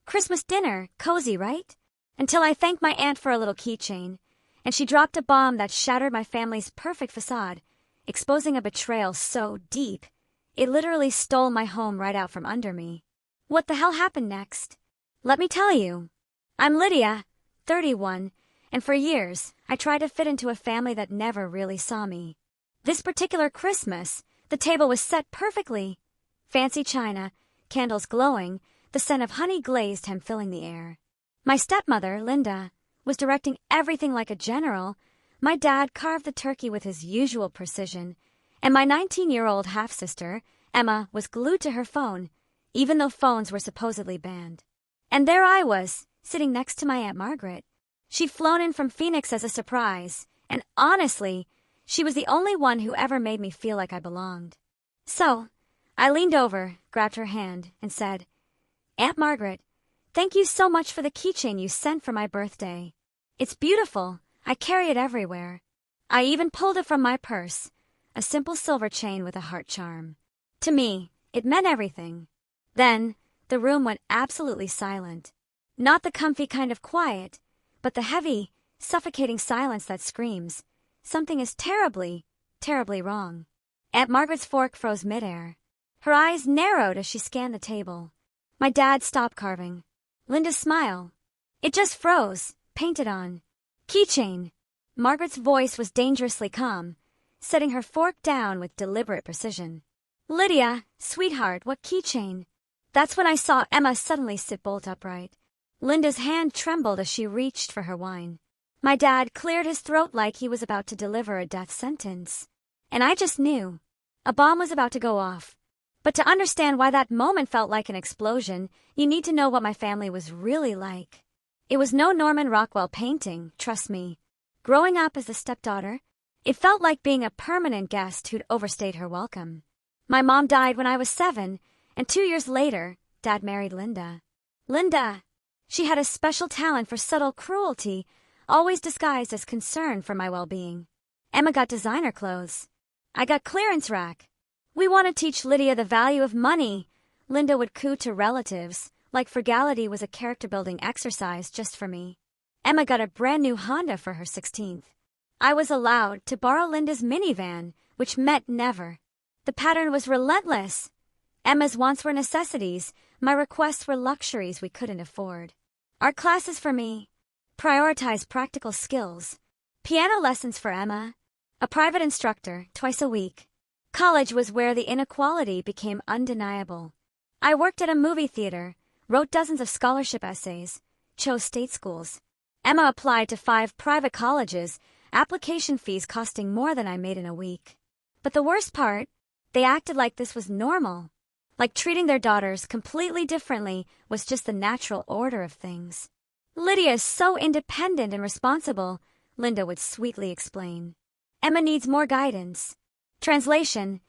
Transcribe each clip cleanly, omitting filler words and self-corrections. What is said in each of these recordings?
Christmas dinner, cozy, right? Until I thanked my aunt for a little keychain, and she dropped a bomb that shattered my family's perfect facade, exposing a betrayal so deep, it literally stole my home right out from under me. What the hell happened next? Let me tell you. I'm Lydia, 31, and for years, I tried to fit into a family that never really saw me. This particular Christmas, the table was set perfectly. Fancy china, candles glowing, the scent of honey glazed hem filling the air. My stepmother, Linda, was directing everything like a general. My dad carved the turkey with his usual precision, and my 19-year-old half-sister, Emma, was glued to her phone, even though phones were supposedly banned. And there I was, sitting next to my Aunt Margaret. She'd flown in from Phoenix as a surprise, and honestly, she was the only one who ever made me feel like I belonged. So, I leaned over, grabbed her hand, and said, "Aunt Margaret, thank you so much for the keychain you sent for my birthday. It's beautiful. I carry it everywhere. I even pulled it from my purse, a simple silver chain with a heart charm. To me, it meant everything." Then, the room went absolutely silent. Not the comfy kind of quiet, but the heavy, suffocating silence that screams, something is terribly, terribly wrong. Aunt Margaret's fork froze midair. Her eyes narrowed as she scanned the table. My dad stopped carving. Linda's smile. It just froze, painted on. "Keychain." Margaret's voice was dangerously calm, setting her fork down with deliberate precision. "Lydia, sweetheart, what keychain?" That's when I saw Emma suddenly sit bolt upright. Linda's hand trembled as she reached for her wine. My dad cleared his throat like he was about to deliver a death sentence. And I just knew. A bomb was about to go off. But to understand why that moment felt like an explosion, you need to know what my family was really like. It was no Norman Rockwell painting, trust me. Growing up as the stepdaughter, it felt like being a permanent guest who'd overstayed her welcome. My mom died when I was 7, and 2 years later, Dad married Linda. Linda! She had a special talent for subtle cruelty, always disguised as concern for my well-being. Emma got designer clothes. I got clearance rack. We want to teach Lydia the value of money. Linda would coo to relatives, like frugality was a character-building exercise just for me. Emma got a brand new Honda for her 16th. I was allowed to borrow Linda's minivan, which meant never. The pattern was relentless. Emma's wants were necessities, my requests were luxuries we couldn't afford. Art classes for me. Prioritize practical skills. Piano lessons for Emma. A private instructor, twice a week. College was where the inequality became undeniable. I worked at a movie theater, wrote dozens of scholarship essays, chose state schools. Emma applied to 5 private colleges, application fees costing more than I made in a week. But the worst part, they acted like this was normal. Like treating their daughters completely differently was just the natural order of things. "Lydia is so independent and responsible," Linda would sweetly explain. "Emma needs more guidance." Translation: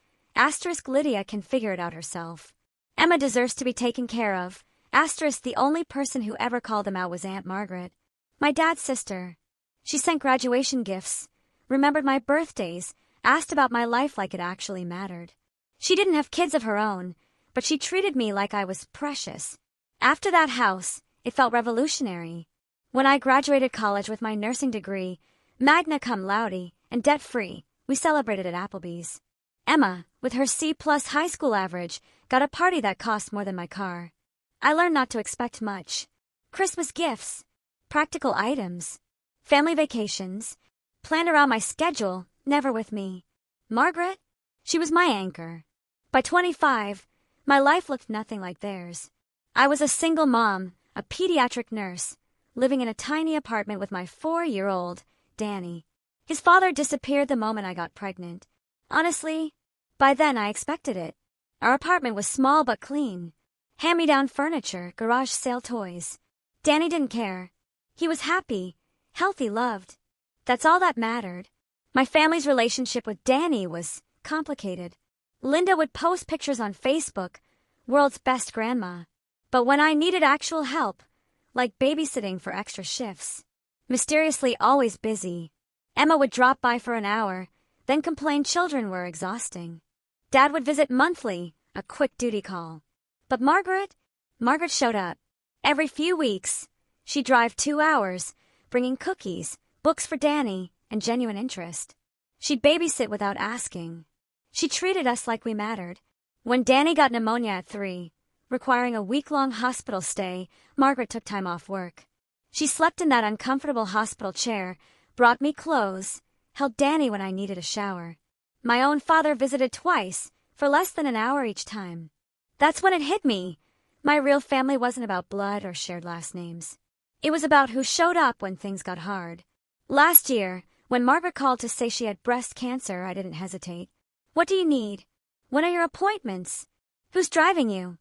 Lydia can figure it out herself. Emma deserves to be taken care of. The only person who ever called them out was Aunt Margaret, my dad's sister. She sent graduation gifts, remembered my birthdays, asked about my life like it actually mattered. She didn't have kids of her own, but she treated me like I was precious. After that house, it felt revolutionary. When I graduated college with my nursing degree, magna cum laude, and debt-free, we celebrated at Applebee's. Emma, with her C+ high school average, got a party that cost more than my car. I learned not to expect much. Christmas gifts, practical items, family vacations, planned around my schedule, never with me. Margaret? She was my anchor. By 25, my life looked nothing like theirs. I was a single mom, a pediatric nurse, living in a tiny apartment with my 4-year-old, Danny. His father disappeared the moment I got pregnant. Honestly, by then I expected it. Our apartment was small but clean. Hand-me-down furniture, garage sale toys. Danny didn't care. He was happy, healthy, loved. That's all that mattered. My family's relationship with Danny was complicated. Linda would post pictures on Facebook, world's best grandma. But when I needed actual help, like babysitting for extra shifts, mysteriously always busy, Emma would drop by for an hour, then complain children were exhausting. Dad would visit monthly, a quick duty call. But Margaret showed up. Every few weeks, she'd drive 2 hours, bringing cookies, books for Danny, and genuine interest. She'd babysit without asking. She treated us like we mattered. When Danny got pneumonia at 3, requiring a week-long hospital stay, Margaret took time off work. She slept in that uncomfortable hospital chair, brought me clothes, held Danny when I needed a shower. My own father visited twice, for less than an hour each time. That's when it hit me. My real family wasn't about blood or shared last names. It was about who showed up when things got hard. Last year, when Margaret called to say she had breast cancer, I didn't hesitate. What do you need? When are your appointments? Who's driving you?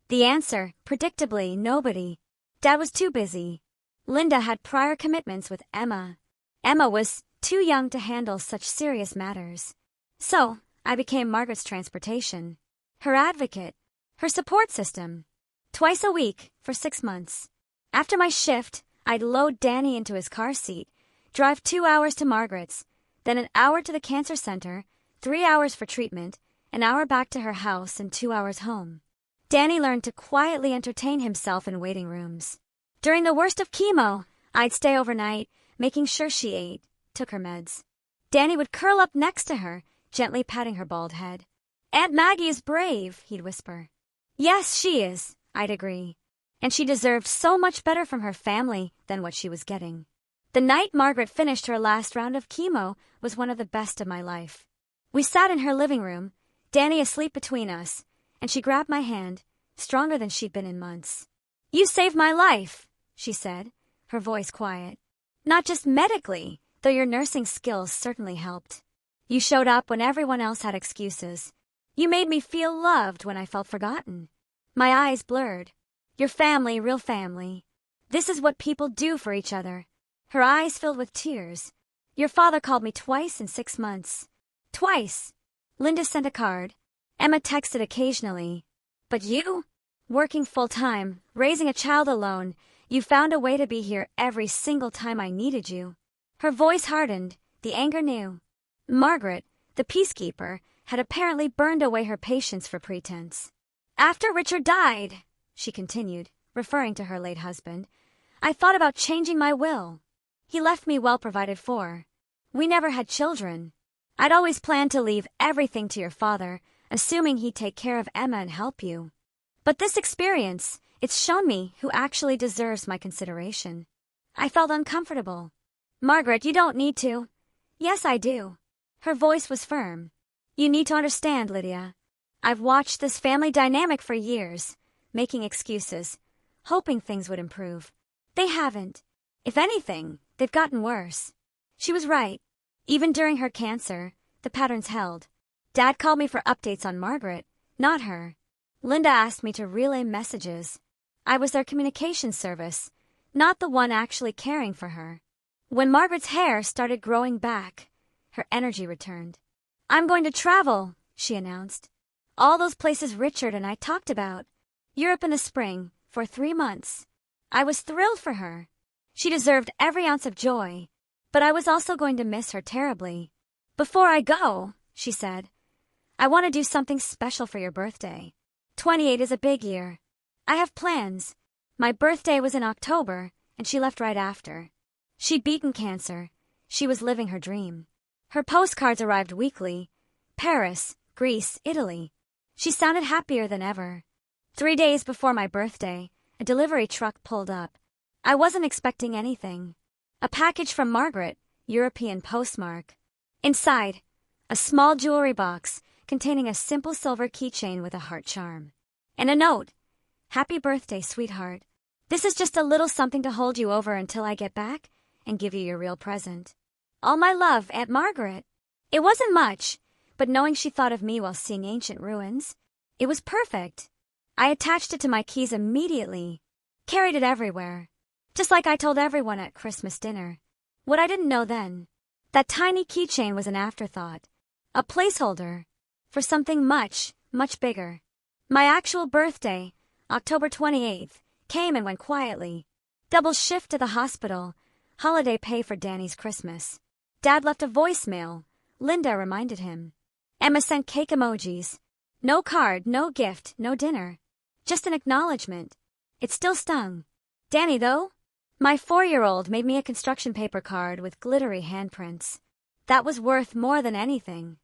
The answer, predictably, nobody. Dad was too busy. Linda had prior commitments with Emma. Emma was too young to handle such serious matters. So, I became Margaret's transportation, her advocate, her support system. Twice a week, for 6 months. After my shift, I'd load Danny into his car seat, drive 2 hours to Margaret's, then an hour to the cancer center, 3 hours for treatment, an hour back to her house, and 2 hours home. Danny learned to quietly entertain himself in waiting rooms. During the worst of chemo, I'd stay overnight, making sure she ate, took her meds. Danny would curl up next to her, gently patting her bald head. "Aunt Maggie is brave," he'd whisper. "Yes, she is," I'd agree. And she deserved so much better from her family than what she was getting. The night Margaret finished her last round of chemo was one of the best of my life. We sat in her living room, Danny asleep between us, and she grabbed my hand, stronger than she'd been in months. "You saved my life," she said, her voice quiet. "Not just medically, though your nursing skills certainly helped. You showed up when everyone else had excuses. You made me feel loved when I felt forgotten." My eyes blurred. "Your family, real family. This is what people do for each other." Her eyes filled with tears. "Your father called me twice in 6 months. Twice." Linda sent a card. Emma texted occasionally. "But you? Working full-time, raising a child alone, you found a way to be here every single time I needed you." Her voice hardened, the anger new. Margaret, the peacekeeper, had apparently burned away her patience for pretense. "After Richard died," she continued, referring to her late husband, "I thought about changing my will. He left me well provided for. We never had children. I'd always planned to leave everything to your father, assuming he'd take care of Emma and help you. But this experience, it's shown me who actually deserves my consideration." I felt uncomfortable. "Margaret, you don't need to." "Yes, I do." Her voice was firm. "You need to understand, Lydia. I've watched this family dynamic for years, making excuses, hoping things would improve. They haven't. If anything, they've gotten worse." She was right. Even during her cancer, the patterns held. Dad called me for updates on Margaret, not her. Linda asked me to relay messages. I was their communication service, not the one actually caring for her. When Margaret's hair started growing back, her energy returned. "I'm going to travel," she announced. "All those places Richard and I talked about. Europe in the spring, for 3 months." I was thrilled for her. She deserved every ounce of joy, but I was also going to miss her terribly. "Before I go," she said, "I want to do something special for your birthday. 28 is a big year. I have plans." My birthday was in October, and she left right after. She'd beaten cancer. She was living her dream. Her postcards arrived weekly. Paris, Greece, Italy. She sounded happier than ever. 3 days before my birthday, a delivery truck pulled up. I wasn't expecting anything. A package from Margaret, European postmark. Inside, a small jewelry box containing a simple silver keychain with a heart charm. And a note. "Happy birthday, sweetheart. This is just a little something to hold you over until I get back and give you your real present. All my love, Aunt Margaret." It wasn't much, but knowing she thought of me while seeing ancient ruins, it was perfect. I attached it to my keys immediately, carried it everywhere, just like I told everyone at Christmas dinner. What I didn't know then, that tiny keychain was an afterthought, a placeholder for something much, much bigger. My actual birthday, October 28th, came and went quietly. Double shift to the hospital, holiday pay for Danny's Christmas. Dad left a voicemail. Linda reminded him. Emma sent cake emojis. No card, no gift, no dinner. Just an acknowledgement. It still stung. Danny, though? My 4-year-old made me a construction paper card with glittery handprints. That was worth more than anything.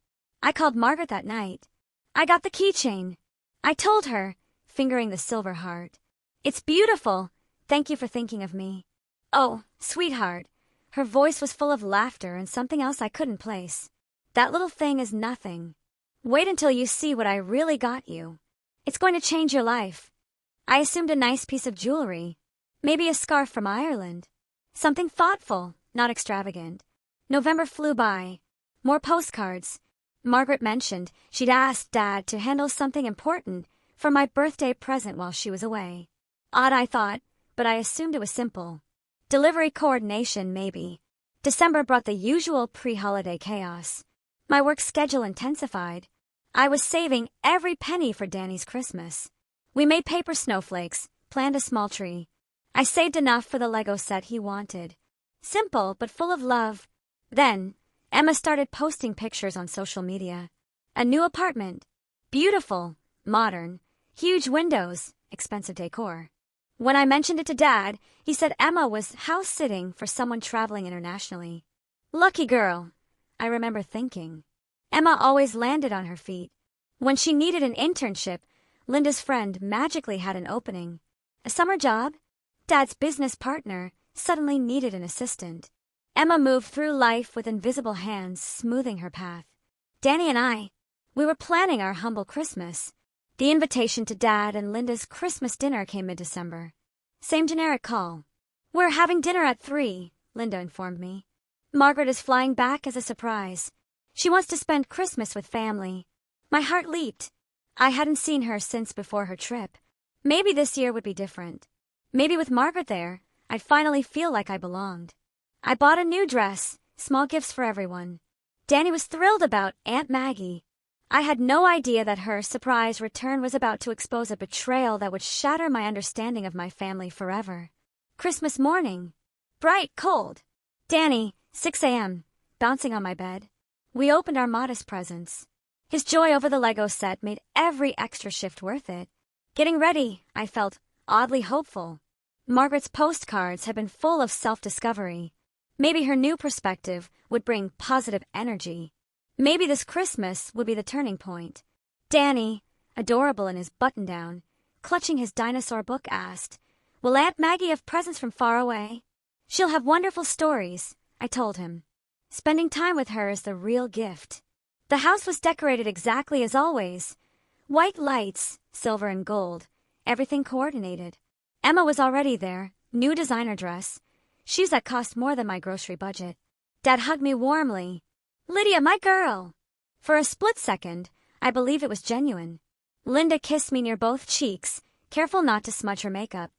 I called Margaret that night. I got the keychain. I told her, fingering the silver heart. It's beautiful. Thank you for thinking of me. Oh, sweetheart. Her voice was full of laughter and something else I couldn't place. That little thing is nothing. Wait until you see what I really got you. It's going to change your life. I assumed a nice piece of jewelry. Maybe a scarf from Ireland. Something thoughtful, not extravagant. November flew by. More postcards. Margaret mentioned she'd asked Dad to handle something important for my birthday present while she was away. Odd, I thought, but I assumed it was simple. Delivery coordination, maybe. December brought the usual pre-holiday chaos. My work schedule intensified. I was saving every penny for Danny's Christmas. We made paper snowflakes, planned a small tree. I saved enough for the Lego set he wanted. Simple, but full of love. Then, Emma started posting pictures on social media. A new apartment. Beautiful, modern, huge windows, expensive decor. When I mentioned it to Dad, he said Emma was house-sitting for someone traveling internationally. Lucky girl, I remember thinking. Emma always landed on her feet. When she needed an internship, Linda's friend magically had an opening. A summer job? Dad's business partner suddenly needed an assistant. Emma moved through life with invisible hands smoothing her path. Danny and we were planning our humble Christmas. The invitation to Dad and Linda's Christmas dinner came mid-December. Same generic call. We're having dinner at 3, Linda informed me. Margaret is flying back as a surprise. She wants to spend Christmas with family. My heart leaped. I hadn't seen her since before her trip. Maybe this year would be different. Maybe with Margaret there, I'd finally feel like I belonged. I bought a new dress, small gifts for everyone. Danny was thrilled about Aunt Maggie. I had no idea that her surprise return was about to expose a betrayal that would shatter my understanding of my family forever. Christmas morning. Bright, cold. Danny, 6 a.m., bouncing on my bed. We opened our modest presents. His joy over the Lego set made every extra shift worth it. Getting ready, I felt oddly hopeful. Margaret's postcards had been full of self-discovery. Maybe her new perspective would bring positive energy. Maybe this Christmas would be the turning point. Danny, adorable in his button-down, clutching his dinosaur book, asked, "Will Aunt Maggie have presents from far away?" "She'll have wonderful stories," I told him. "Spending time with her is the real gift." The house was decorated exactly as always. White lights, silver and gold, everything coordinated. Emma was already there, new designer dress, shoes that cost more than my grocery budget. Dad hugged me warmly. "Lydia, my girl!" For a split second, I believed it was genuine. Linda kissed me near both cheeks, careful not to smudge her makeup.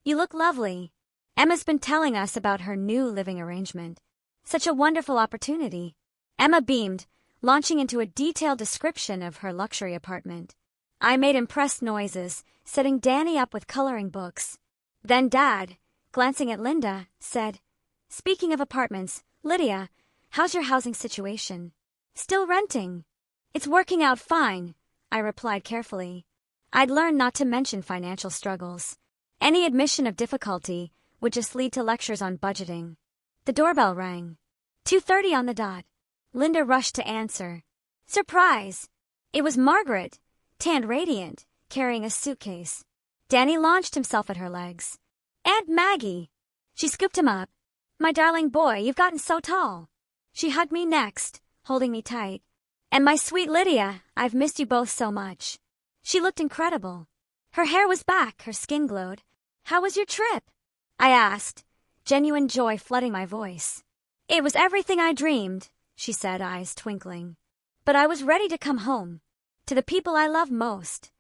"You look lovely." Emma's been telling us about her new living arrangement. Such a wonderful opportunity. Emma beamed, launching into a detailed description of her luxury apartment. I made impressed noises, setting Danny up with coloring books. Then Dad, glancing at Linda, said, "Speaking of apartments, Lydia, how's your housing situation?" "Still renting." "It's working out fine," I replied carefully. I'd learned not to mention financial struggles. Any admission of difficulty would just lead to lectures on budgeting. The doorbell rang. 2:30 on the dot. Linda rushed to answer. Surprise! It was Margaret, tanned radiant, carrying a suitcase. Danny launched himself at her legs. "Aunt Maggie!" She scooped him up. "My darling boy, you've gotten so tall." She hugged me next, holding me tight. "And my sweet Lydia, I've missed you both so much." She looked incredible. Her hair was back, her skin glowed. "How was your trip?" I asked, genuine joy flooding my voice. "It was everything I dreamed," she said, eyes twinkling. "But I was ready to come home, to the people I love most."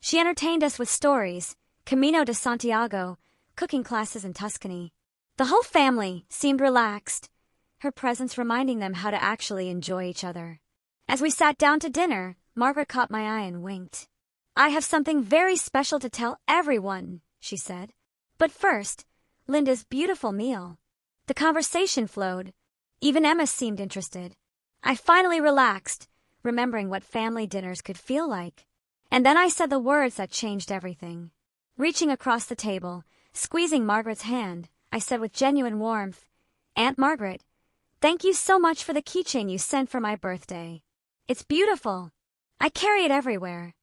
She entertained us with stories, Camino de Santiago, cooking classes in Tuscany. The whole family seemed relaxed, her presence reminding them how to actually enjoy each other. As we sat down to dinner, Margaret caught my eye and winked. "I have something very special to tell everyone," she said. "But first, Linda's beautiful meal." The conversation flowed. Even Emma seemed interested. I finally relaxed, remembering what family dinners could feel like. And then I said the words that changed everything. Reaching across the table, Squeezing Margaret's hand, I said with genuine warmth, "Aunt Margaret, thank you so much for the keychain you sent for my birthday. It's beautiful. I carry it everywhere."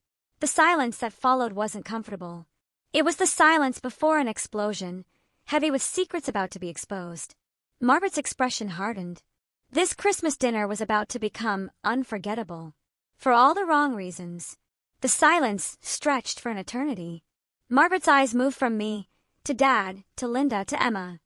The silence that followed wasn't comfortable. It was the silence before an explosion, heavy with secrets about to be exposed. Margaret's expression hardened. This Christmas dinner was about to become unforgettable. For all the wrong reasons. The silence stretched for an eternity. Margaret's eyes moved from me, to Dad, to Linda, to Emma.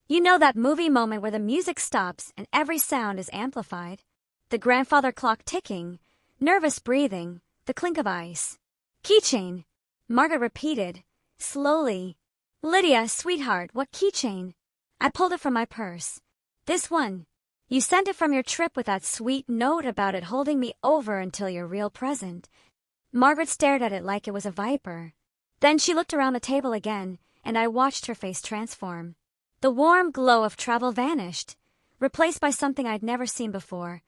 You know that movie moment where the music stops and every sound is amplified? The grandfather clock ticking, nervous breathing, the clink of ice. "Keychain," Margaret repeated, slowly. "Lydia, sweetheart, what keychain?" I pulled it from my purse. "This one. You sent it from your trip with that sweet note about it holding me over until your real present." Margaret stared at it like it was a viper. Then she looked around the table again, and I watched her face transform. The warm glow of travel vanished, replaced by something I'd never seen before.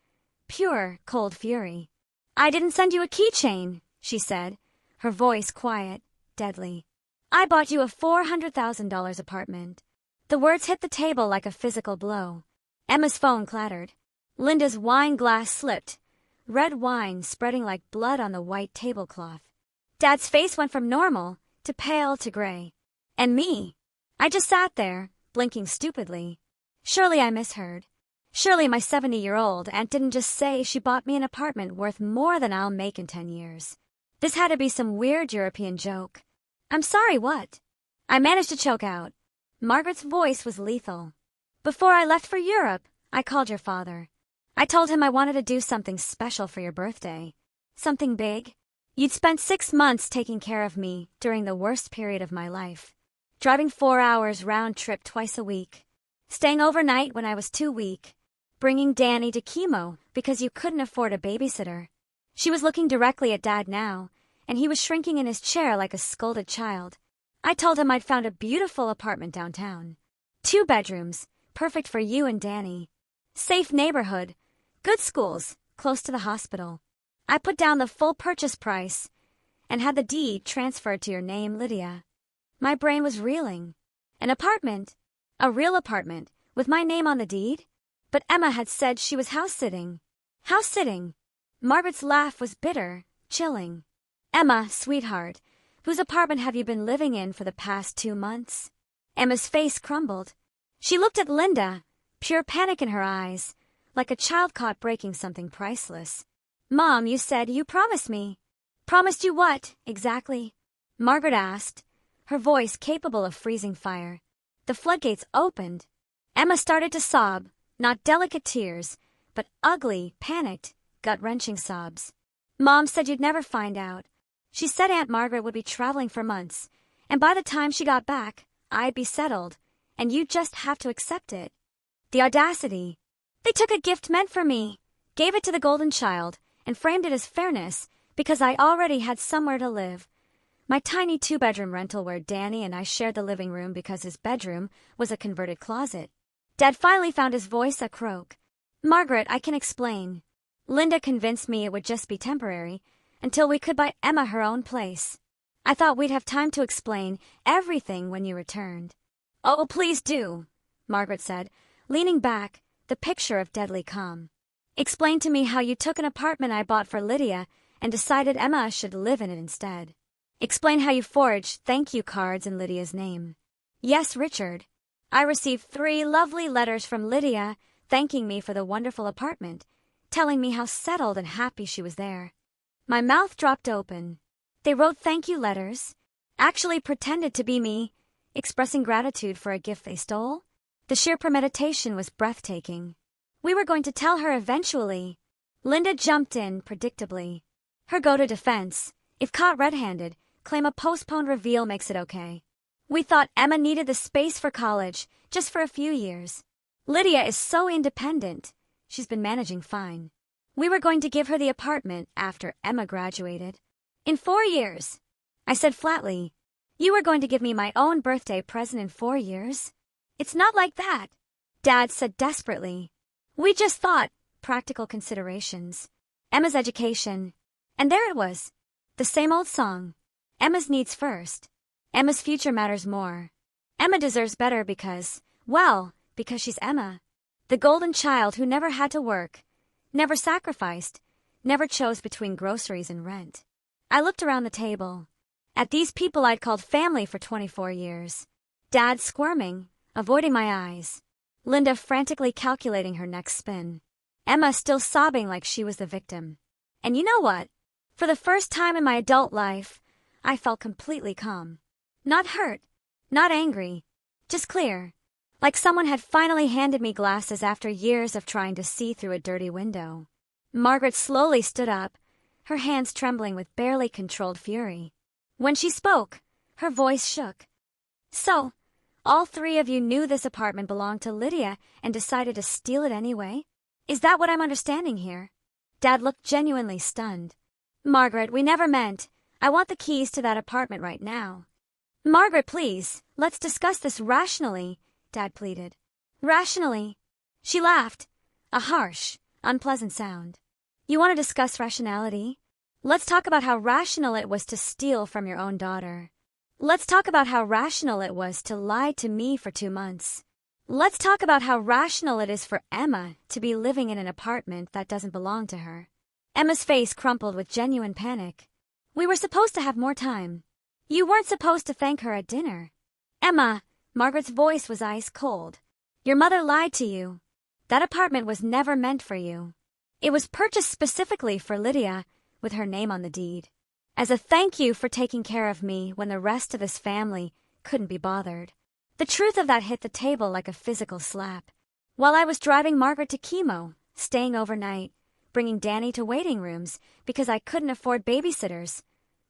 Pure, cold fury. "I didn't send you a keychain," she said, her voice quiet, deadly. "I bought you a $400,000 apartment." The words hit the table like a physical blow. Emma's phone clattered. Linda's wine glass slipped, red wine spreading like blood on the white tablecloth. Dad's face went from normal to pale to gray. And me? I just sat there, blinking stupidly. Surely I misheard. Surely my 70-year-old aunt didn't just say she bought me an apartment worth more than I'll make in 10 years. This had to be some weird European joke. "I'm sorry, what?" I managed to choke out. Margaret's voice was lethal. "Before I left for Europe, I called your father. I told him I wanted to do something special for your birthday. Something big. You'd spent 6 months taking care of me during the worst period of my life. Driving 4 hours round trip twice a week. Staying overnight when I was too weak. Bringing Danny to chemo because you couldn't afford a babysitter." She was looking directly at Dad now, and he was shrinking in his chair like a scolded child. I told him I'd found a beautiful apartment downtown. 2 bedrooms, perfect for you and Danny. Safe neighborhood, good schools, close to the hospital. I put down the full purchase price and had the deed transferred to your name, Lydia. My brain was reeling. An apartment, a real apartment, with my name on the deed? But Emma had said she was house-sitting. House-sitting. Margaret's laugh was bitter, chilling. "Emma, sweetheart, whose apartment have you been living in for the past 2 months?" Emma's face crumbled. She looked at Linda, pure panic in her eyes, like a child caught breaking something priceless. "Mom, you said you promised me." "Promised you what, exactly?" Margaret asked, her voice capable of freezing fire. The floodgates opened. Emma started to sob, not delicate tears, but ugly, panicked, gut-wrenching sobs. "Mom said you'd never find out. She said Aunt Margaret would be traveling for months, and by the time she got back, I'd be settled, and you'd just have to accept it." The audacity. They took a gift meant for me, gave it to the golden child, and framed it as fairness because I already had somewhere to live. My tiny 2-bedroom rental where Danny and I shared the living room because his bedroom was a converted closet. Dad finally found his voice a croak. "Margaret, I can explain. Linda convinced me it would just be temporary, until we could buy Emma her own place. I thought we'd have time to explain everything when you returned." "Oh, please do," Margaret said, leaning back, the picture of deadly calm. "Explain to me how you took an apartment I bought for Lydia and decided Emma should live in it instead. Explain how you forged thank you cards in Lydia's name." "Yes, Richard. I received 3 lovely letters from Lydia thanking me for the wonderful apartment, telling me how settled and happy she was there." My mouth dropped open. They wrote thank you letters, actually pretended to be me, expressing gratitude for a gift they stole? The sheer premeditation was breathtaking. We were going to tell her eventually. Linda jumped in, predictably. Her go-to defense, if caught red-handed, claim a postponed reveal makes it okay. "We thought Emma needed the space for college, just for a few years. Lydia is so independent. She's been managing fine. We were going to give her the apartment after Emma graduated. In 4 years." I said flatly, "You were going to give me my own birthday present in 4 years? It's not like that." Dad said desperately, "We just thought, practical considerations. Emma's education." And there it was. The same old song. Emma's needs first. Emma's future matters more. Emma deserves better because she's Emma. The golden child who never had to work, never sacrificed, never chose between groceries and rent. I looked around the table. At these people I'd called family for 24 years. Dad squirming, avoiding my eyes. Linda frantically calculating her next spin. Emma still sobbing like she was the victim. And you know what? For the first time in my adult life, I felt completely calm. Not hurt, not angry, just clear. Like someone had finally handed me glasses after years of trying to see through a dirty window. Margaret slowly stood up, her hands trembling with barely controlled fury. When she spoke, her voice shook. So, all three of you knew this apartment belonged to Lydia and decided to steal it anyway? Is that what I'm understanding here? Dad looked genuinely stunned. Margaret, we never meant. I want the keys to that apartment right now. Margaret, please, let's discuss this rationally, Dad pleaded. Rationally? She laughed, a harsh, unpleasant sound. You want to discuss rationality? Let's talk about how rational it was to steal from your own daughter. Let's talk about how rational it was to lie to me for 2 months. Let's talk about how rational it is for Emma to be living in an apartment that doesn't belong to her. Emma's face crumpled with genuine panic. We were supposed to have more time. You weren't supposed to thank her at dinner. Emma, Margaret's voice was ice cold. Your mother lied to you. That apartment was never meant for you. It was purchased specifically for Lydia, with her name on the deed. As a thank you for taking care of me when the rest of this family couldn't be bothered. The truth of that hit the table like a physical slap. While I was driving Margaret to chemo, staying overnight, bringing Danny to waiting rooms because I couldn't afford babysitters,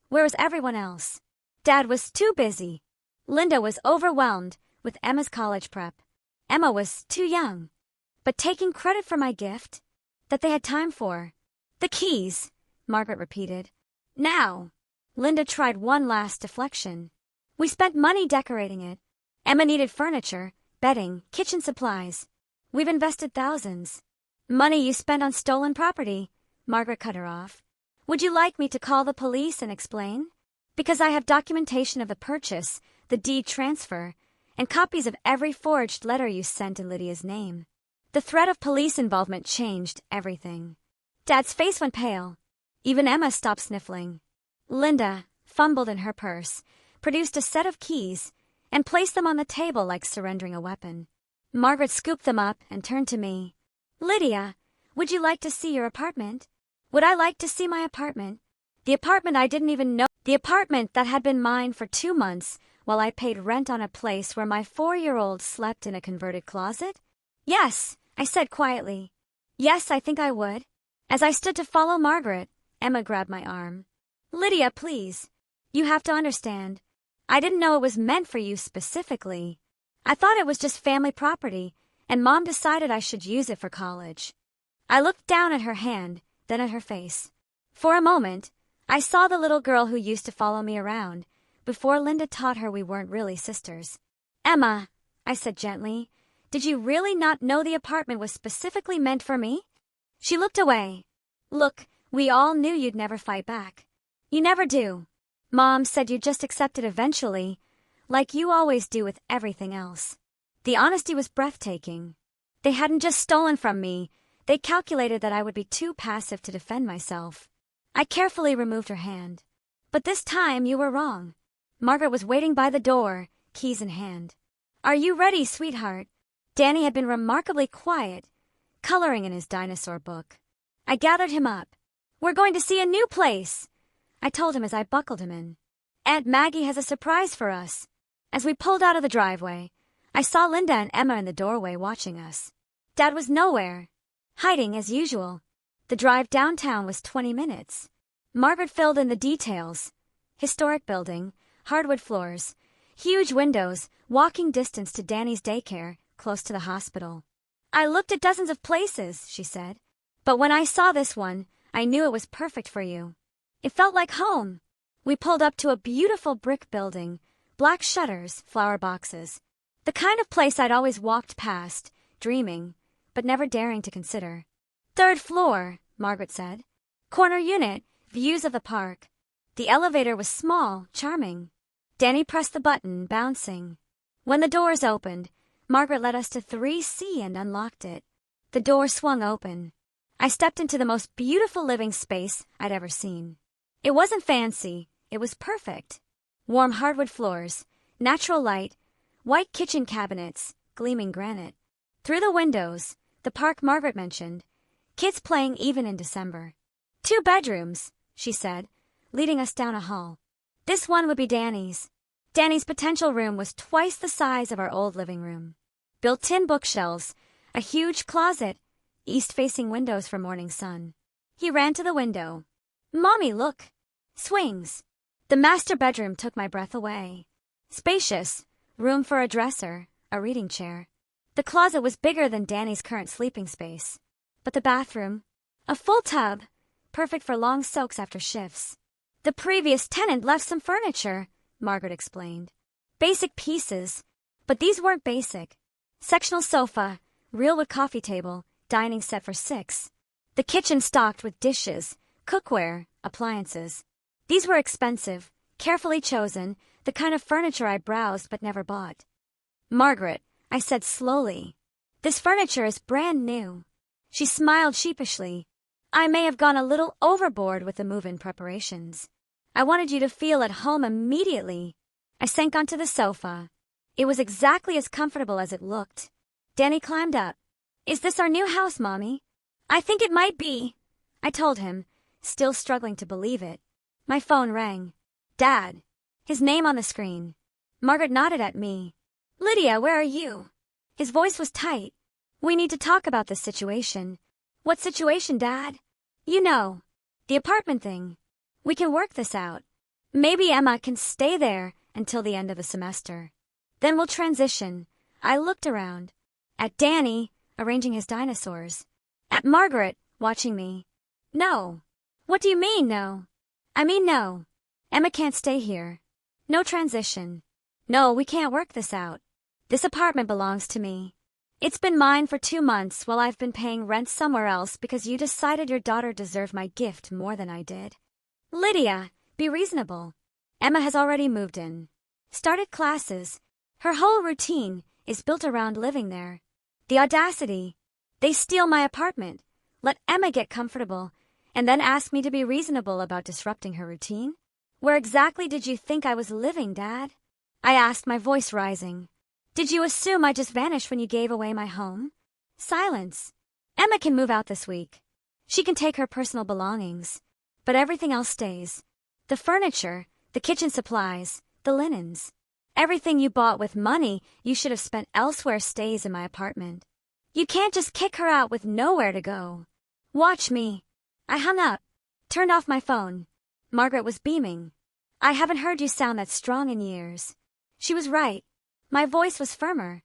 where was everyone else? Dad was too busy. Linda was overwhelmed with Emma's college prep. Emma was too young. But taking credit for my gift, that they had time for. The keys, Margaret repeated. Now. Linda tried one last deflection. We spent money decorating it. Emma needed furniture, bedding, kitchen supplies. We've invested thousands. Money you spent on stolen property, Margaret cut her off. Would you like me to call the police and explain? Because I have documentation of the purchase, the deed transfer, and copies of every forged letter you sent in Lydia's name. The threat of police involvement changed everything. Dad's face went pale. Even Emma stopped sniffling. Linda fumbled in her purse, produced a set of keys, and placed them on the table like surrendering a weapon. Margaret scooped them up and turned to me. Lydia, would you like to see your apartment? Would I like to see my apartment? The apartment I didn't even know. The apartment that had been mine for 2 months while I paid rent on a place where my 4-year-old slept in a converted closet? Yes, I said quietly. Yes, I think I would. As I stood to follow Margaret, Emma grabbed my arm. Lydia, please. You have to understand. I didn't know it was meant for you specifically. I thought it was just family property, and Mom decided I should use it for college. I looked down at her hand, then at her face. For a moment, I saw the little girl who used to follow me around, before Linda taught her we weren't really sisters. Emma, I said gently, did you really not know the apartment was specifically meant for me? She looked away. Look, we all knew you'd never fight back. You never do. Mom said you'd just accept it eventually, like you always do with everything else. The honesty was breathtaking. They hadn't just stolen from me, they calculated that I would be too passive to defend myself. I carefully removed her hand. But this time you were wrong. Margaret was waiting by the door, keys in hand. Are you ready, sweetheart? Danny had been remarkably quiet, coloring in his dinosaur book. I gathered him up. We're going to see a new place, I told him as I buckled him in. Aunt Maggie has a surprise for us. As we pulled out of the driveway, I saw Linda and Emma in the doorway watching us. Dad was nowhere, hiding as usual. The drive downtown was 20 minutes. Margaret filled in the details. Historic building, hardwood floors, huge windows, walking distance to Danny's daycare, close to the hospital. I looked at dozens of places, she said. But when I saw this one, I knew it was perfect for you. It felt like home. We pulled up to a beautiful brick building, black shutters, flower boxes. The kind of place I'd always walked past, dreaming, but never daring to consider. 3rd floor, Margaret said. Corner unit, views of the park. The elevator was small, charming. Danny pressed the button, bouncing. When the doors opened, Margaret led us to 3C and unlocked it. The door swung open. I stepped into the most beautiful living space I'd ever seen. It wasn't fancy, it was perfect. Warm hardwood floors, natural light, white kitchen cabinets, gleaming granite. Through the windows, the park Margaret mentioned, kids playing even in December. 2 bedrooms, she said, leading us down a hall. This one would be Danny's. Danny's potential room was twice the size of our old living room. Built-in bookshelves, a huge closet, east-facing windows for morning sun. He ran to the window. "Mommy, look! Swings!" The master bedroom took my breath away. Spacious, room for a dresser, a reading chair. The closet was bigger than Danny's current sleeping space. But the bathroom, a full tub, perfect for long soaks after shifts. The previous tenant left some furniture, Margaret explained. Basic pieces, but these weren't basic. Sectional sofa, real wood coffee table, dining set for 6. The kitchen stocked with dishes, cookware, appliances. These were expensive, carefully chosen, the kind of furniture I browsed but never bought. "Margaret," I said slowly, "this furniture is brand new." She smiled sheepishly. "I may have gone a little overboard with the move-in preparations. I wanted you to feel at home immediately." I sank onto the sofa. It was exactly as comfortable as it looked. Danny climbed up. "Is this our new house, Mommy?" "I think it might be," I told him, still struggling to believe it. My phone rang. Dad. His name on the screen. Margaret nodded at me. "Lydia, where are you?" His voice was tight. "We need to talk about this situation." "What situation, Dad?" "You know. The apartment thing. We can work this out. Maybe Emma can stay there until the end of the semester. Then we'll transition." I looked around. At Danny, arranging his dinosaurs. At Margaret, watching me. "No." "What do you mean, no?" "I mean no. Emma can't stay here. No transition. No, we can't work this out. This apartment belongs to me. It's been mine for 2 months while I've been paying rent somewhere else because you decided your daughter deserved my gift more than I did. Lydia, be reasonable. Emma has already moved in. Started classes. Her whole routine is built around living there. The audacity. They steal my apartment, let Emma get comfortable, and then ask me to be reasonable about disrupting her routine? Where exactly did you think I was living, Dad? I asked, my voice rising. Did you assume I just vanished when you gave away my home? Silence. Emma can move out this week. She can take her personal belongings. But everything else stays. The furniture, the kitchen supplies, the linens. Everything you bought with money you should have spent elsewhere stays in my apartment. You can't just kick her out with nowhere to go. Watch me. I hung up, turned off my phone. Margaret was beaming. I haven't heard you sound that strong in years. She was right. My voice was firmer.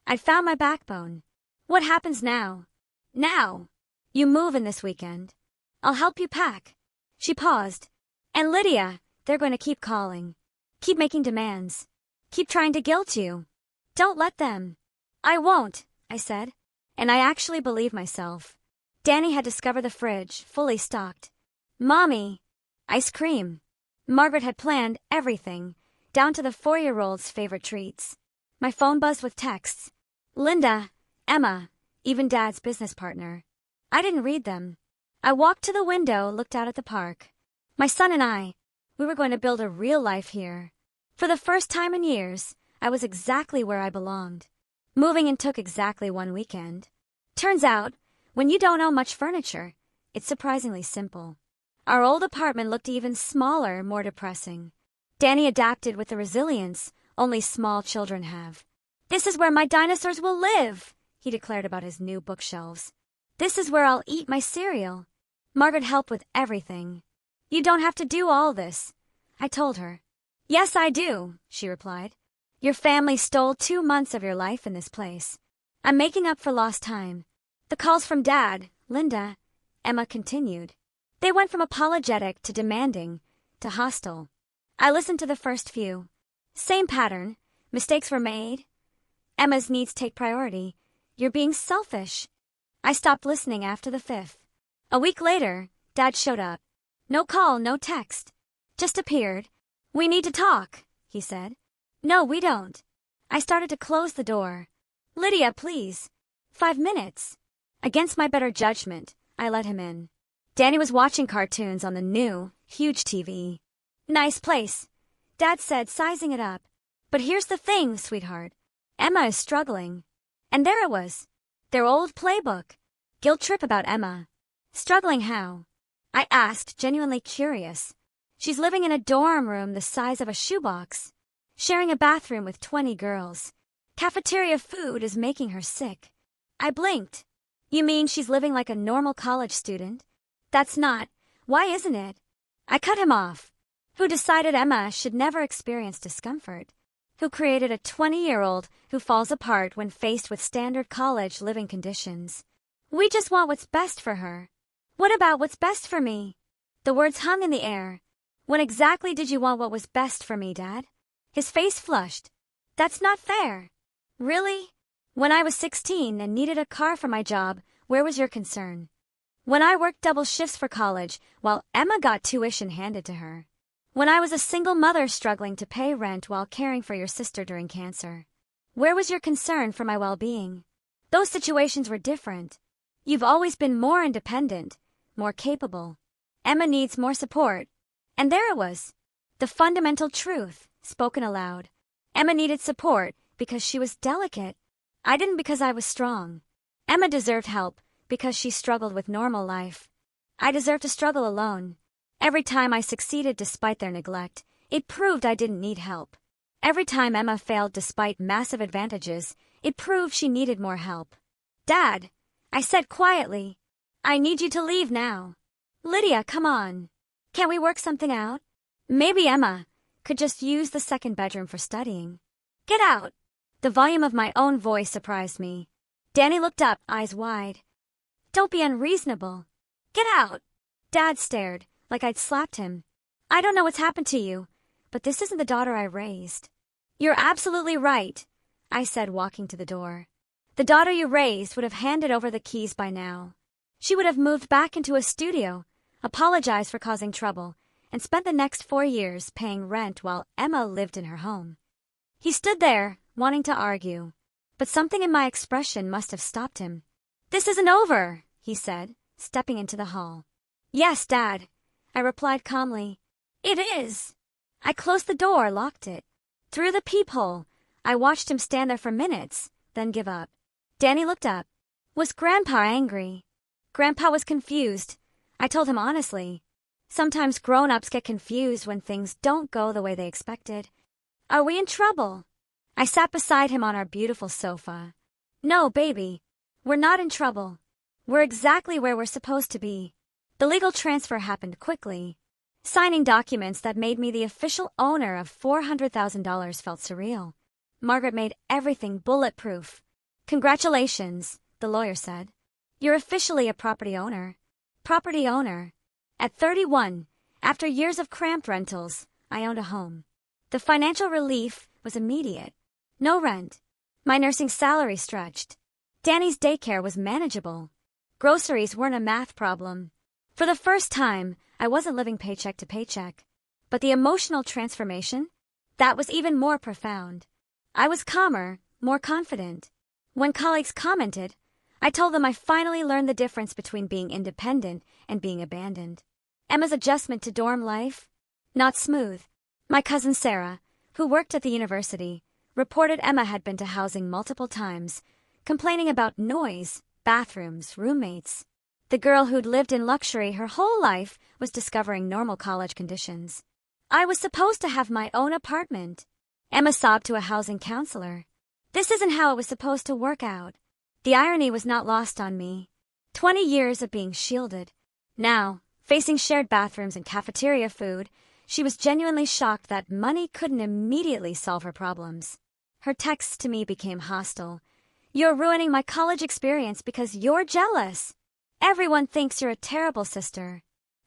I'd found my backbone. What happens now? Now. You move in this weekend. I'll help you pack. She paused. And Lydia, they're going to keep calling. Keep making demands. Keep trying to guilt you. Don't let them. I won't, I said. And I actually believed myself. Danny had discovered the fridge, fully stocked. Mommy. Ice cream. Margaret had planned everything, down to the 4-year-old's favorite treats. My phone buzzed with texts. Linda, Emma, even Dad's business partner. I didn't read them. I walked to the window, looked out at the park. My son and I, we were going to build a real life here. For the first time in years, I was exactly where I belonged. Moving in took exactly 1 weekend. Turns out, when you don't own much furniture, it's surprisingly simple. Our old apartment looked even smaller, more depressing. Danny adapted with the resilience only small children have. This is where my dinosaurs will live, he declared about his new bookshelves. This is where I'll eat my cereal. Margaret helped with everything. You don't have to do all this, I told her. Yes, I do, she replied. Your family stole 2 months of your life in this place. I'm making up for lost time. The calls from Dad, Linda, Emma continued. They went from apologetic to demanding to hostile. I listened to the first few. Same pattern. Mistakes were made. Emma's needs take priority. You're being selfish. I stopped listening after the 5th. A week later, Dad showed up. No call, no text. Just appeared. We need to talk, he said. No, we don't. I started to close the door. Lydia, please. 5 minutes. Against my better judgment, I let him in. Danny was watching cartoons on the new, huge TV. Nice place, Dad said, sizing it up. But here's the thing, sweetheart. Emma is struggling. And there it was. Their old playbook. Guilt trip about Emma. Struggling how? I asked, genuinely curious. She's living in a dorm room the size of a shoebox, sharing a bathroom with 20 girls. Cafeteria food is making her sick. I blinked. You mean she's living like a normal college student? That's not. Why isn't it? I cut him off. Who decided Emma should never experience discomfort? Who created a 20-year-old who falls apart when faced with standard college living conditions? We just want what's best for her. What about what's best for me? The words hung in the air. When exactly did you want what was best for me, Dad? His face flushed. That's not fair. Really? When I was 16 and needed a car for my job, where was your concern? When I worked double shifts for college while Emma got tuition handed to her. When I was a single mother struggling to pay rent while caring for your sister during cancer. Where was your concern for my well-being? Those situations were different. You've always been more independent, more capable. Emma needs more support. And there it was. The fundamental truth, spoken aloud. Emma needed support because she was delicate. I didn't because I was strong. Emma deserved help because she struggled with normal life. I deserved to struggle alone. Every time I succeeded despite their neglect, it proved I didn't need help. Every time Emma failed despite massive advantages, it proved she needed more help. Dad, I said quietly, I need you to leave now. Lydia, come on. Can't we work something out? Maybe Emma could just use the second bedroom for studying. Get out. The volume of my own voice surprised me. Danny looked up, eyes wide. Don't be unreasonable. Get out. Dad stared, like I'd slapped him. I don't know what's happened to you, but this isn't the daughter I raised. You're absolutely right, I said, walking to the door. The daughter you raised would have handed over the keys by now. She would have moved back into a studio, apologized for causing trouble, and spent the next 4 years paying rent while Emma lived in her home. He stood there, wanting to argue, but something in my expression must have stopped him. This isn't over, he said, stepping into the hall. Yes, Dad, I replied calmly. It is. I closed the door, locked it. Through the peephole, I watched him stand there for minutes, then give up. Danny looked up. Was Grandpa angry? Grandpa was confused. I told him honestly. Sometimes grown-ups get confused when things don't go the way they expected. Are we in trouble? I sat beside him on our beautiful sofa. No, baby. We're not in trouble. We're exactly where we're supposed to be. The legal transfer happened quickly. Signing documents that made me the official owner of $400,000 felt surreal. Margaret made everything bulletproof. Congratulations, the lawyer said. You're officially a property owner. Property owner. At 31, after years of cramped rentals, I owned a home. The financial relief was immediate. No rent. My nursing salary stretched. Danny's daycare was manageable. Groceries weren't a math problem. For the first time, I wasn't living paycheck to paycheck. But the emotional transformation? That was even more profound. I was calmer, more confident. When colleagues commented, I told them I finally learned the difference between being independent and being abandoned. Emma's adjustment to dorm life? Not smooth. My cousin Sarah, who worked at the university, reported Emma had been to housing multiple times, complaining about noise, bathrooms, roommates. The girl who'd lived in luxury her whole life was discovering normal college conditions. I was supposed to have my own apartment. Emma sobbed to a housing counselor. This isn't how it was supposed to work out. The irony was not lost on me. 20 years of being shielded. Now, facing shared bathrooms and cafeteria food, she was genuinely shocked that money couldn't immediately solve her problems. Her texts to me became hostile. You're ruining my college experience because you're jealous. Everyone thinks you're a terrible sister.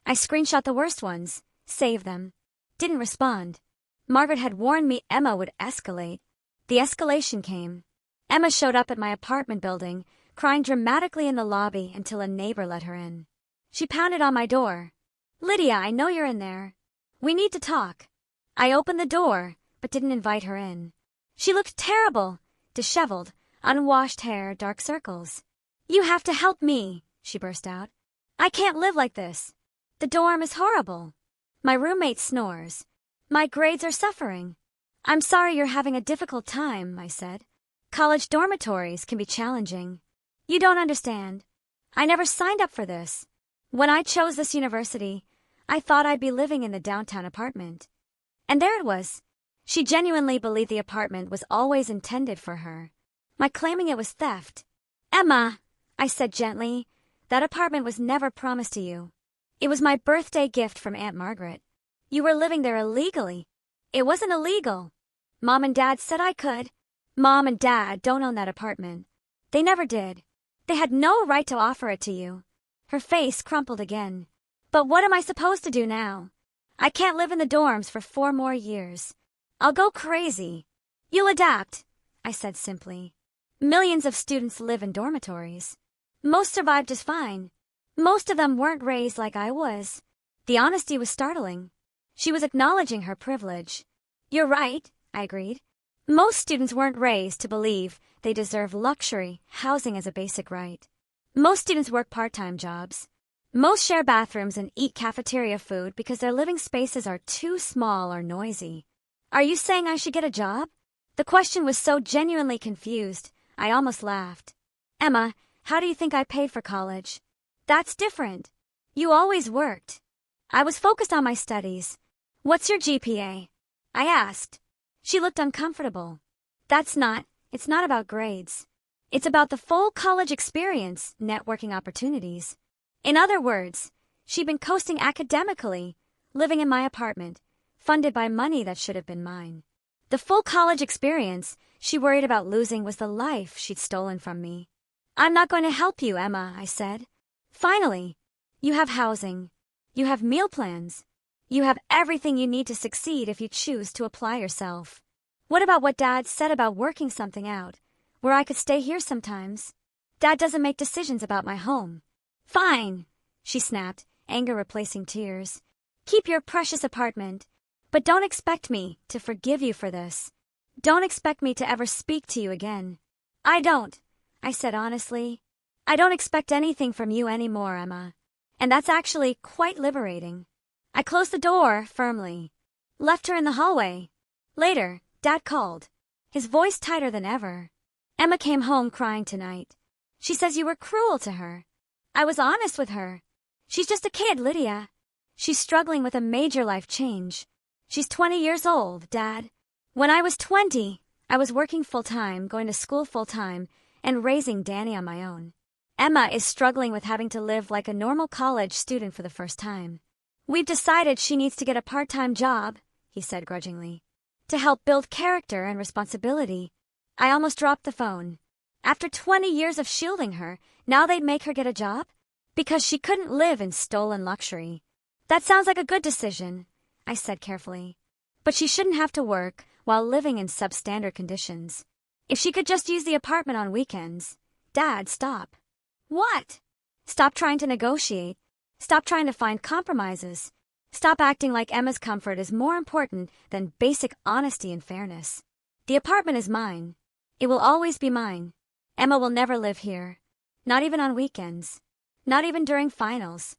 I screenshot the worst ones, saved them. Didn't respond. Margaret had warned me Emma would escalate. The escalation came. Emma showed up at my apartment building, crying dramatically in the lobby until a neighbor let her in. She pounded on my door. Lydia, I know you're in there. We need to talk. I opened the door, but didn't invite her in. She looked terrible, disheveled, unwashed hair, dark circles. "You have to help me," she burst out. "I can't live like this. The dorm is horrible. My roommate snores. My grades are suffering." "I'm sorry you're having a difficult time," I said. "College dormitories can be challenging. You don't understand. I never signed up for this. When I chose this university, I thought I'd be living in the downtown apartment. And there it was. She genuinely believed the apartment was always intended for her. My claiming it was theft. "Emma," I said gently, "that apartment was never promised to you. It was my birthday gift from Aunt Margaret. You were living there illegally." "It wasn't illegal. Mom and Dad said I could." "Mom and Dad don't own that apartment. They never did. They had no right to offer it to you." Her face crumpled again. "But what am I supposed to do now? I can't live in the dorms for 4 more years. I'll go crazy." "You'll adapt," I said simply. "Millions of students live in dormitories. Most survive just fine. Most of them weren't raised like I was." The honesty was startling. She was acknowledging her privilege. "You're right," I agreed. "Most students weren't raised to believe they deserve luxury, housing as a basic right. Most students work part-time jobs. Most share bathrooms and eat cafeteria food because their living spaces are too small or noisy." "Are you saying I should get a job?" The question was so genuinely confused, I almost laughed. "Emma, how do you think I paid for college?" "That's different. You always worked." I was focused on my studies. "What's your GPA?" I asked. She looked uncomfortable. It's not about grades. It's about the full college experience, networking opportunities. In other words, she'd been coasting academically, living in my apartment, funded by money that should have been mine. The full college experience she worried about losing was the life she'd stolen from me. "I'm not going to help you, Emma," I said. "Finally, you have housing. You have meal plans. You have everything you need to succeed if you choose to apply yourself. What about what Dad said about working something out, where I could stay here sometimes? Dad doesn't make decisions about my home." "Fine," she snapped, anger replacing tears. "Keep your precious apartment. But don't expect me to forgive you for this. Don't expect me to ever speak to you again." "I don't," I said honestly. "I don't expect anything from you anymore, Emma. And that's actually quite liberating." I closed the door firmly, left her in the hallway. Later, Dad called, his voice tighter than ever. "Emma came home crying tonight. She says you were cruel to her." I was honest with her. "She's just a kid, Lydia. She's struggling with a major life change. She's 20 years old, Dad. When I was 20, I was working full-time, going to school full-time, and raising Danny on my own. Emma is struggling with having to live like a normal college student for the first time. We've decided she needs to get a part-time job," he said grudgingly, "to help build character and responsibility." I almost dropped the phone. After 20 years of shielding her, now they'd make her get a job? Because she couldn't live in stolen luxury. "That sounds like a good decision," I said carefully. "But she shouldn't have to work while living in substandard conditions. If she could just use the apartment on weekends." "Dad, stop." "What?" "Stop trying to negotiate. Stop trying to find compromises. Stop acting like Emma's comfort is more important than basic honesty and fairness. The apartment is mine. It will always be mine. Emma will never live here. Not even on weekends. Not even during finals.